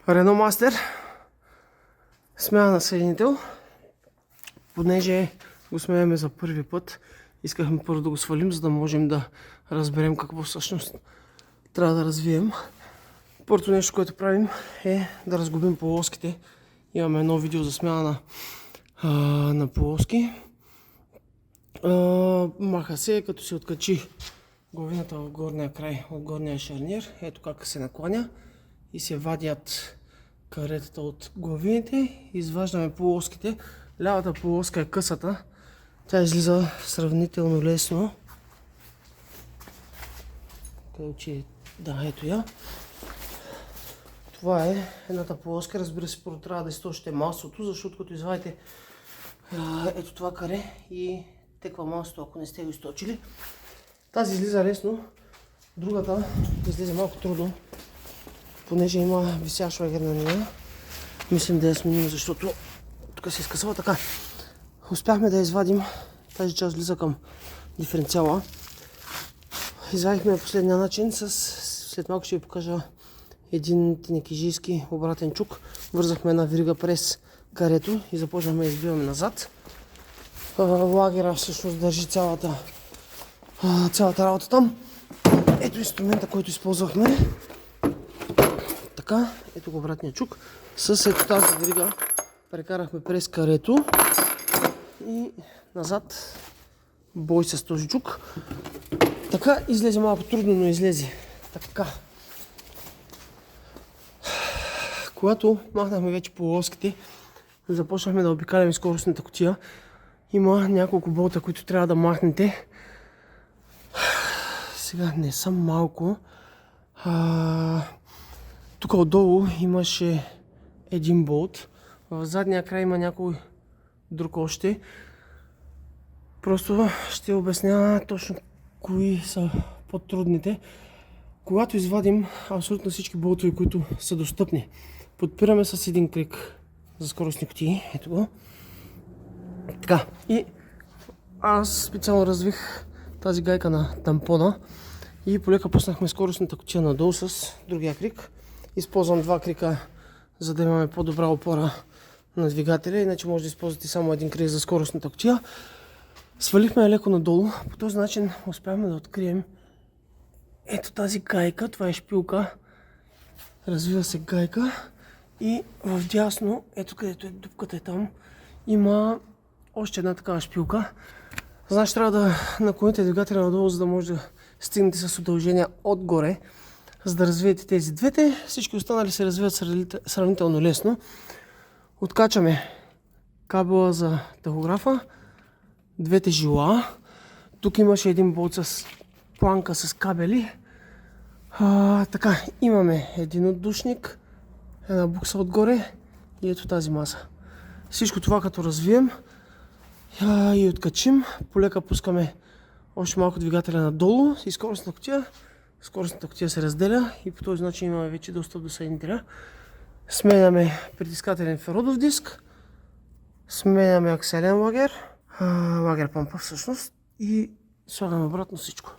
Renault Master, смяна на съединител. Понеже го сменяме за първи път, искахме първо да го свалим, за да можем да разберем какво всъщност трябва да развием. Първото нещо, което правим, е да разгубим полоските. Имаме едно видео за смяна на полоски. Маха се, като се откачи главината в горния край от горния шарниер. Ето как се накланя и се вадят каретата от главините. Изваждаме полоските. Лявата полоска е късата. Тя излиза сравнително лесно. Да, ето я. Това е едната полоска. Разбира се, първо трябва да източите маслото, защото като извадите ето това каре и теква маслото, ако не сте го източили. Тази излиза лесно, другата излиза малко трудно, понеже има висящ лагер на нея. Мислим да я сменим, защото тук се изкъсва така. Успяхме да я извадим, тази част влиза към диференциала. Извадихме последния начин, след малко ще ви покажа един тенекежийски обратен чук. Вързахме една верига през карето и започнахме да избиваме назад. Лагера всъщност държи цялата работа там. Ето инструмента, който използвахме. Така, ето го обратния чук. С ето тази верига прекарахме през карето и назад бой с този чук. Така, излезе малко трудно, но излезе. Така. Когато махнахме вече полоските, започнахме да обикаляме скоростната кутия. Има няколко болта, които трябва да махнете. Сега не са малко. Тук отдолу имаше един болт. В задния край има някой друг още. Просто ще обясня точно кои са по-трудните. Когато извадим абсолютно всички болтове, които са достъпни, подпираме с един крик за скоростни кутии. Ето го. Така. И аз специално развих тази гайка на тампона и полека пуснахме скоростната кутия надолу с другия крик. Използвам два крика, за да имаме по-добра опора на двигателя, иначе може да използвате само един крик за скоростната кутия. Свалихме я леко надолу, по този начин успяхме да открием ето тази гайка, това е шпилка, развива се гайка и в дясно, ето където е дупката е там, има още една такава шпилка. Значи трябва да наклоните двигателя надолу, за да може да стигнете с удължения отгоре, за да развиете тези двете. Всички останали се развиват сравнително лесно. Откачаме кабела за тахографа, двете жила. Тук имаше един болт с планка с кабели. Така, имаме един отдушник, една букса отгоре и ето тази маса. Всичко това като развием и откачим, полека пускаме още малко двигателя надолу и скоростната кутия се разделя и по този начин имаме вече достъп до съединителя. Сменяме притискателен феродов диск, сменяме акселен лагер, лагер помпа всъщност и слагаме обратно всичко.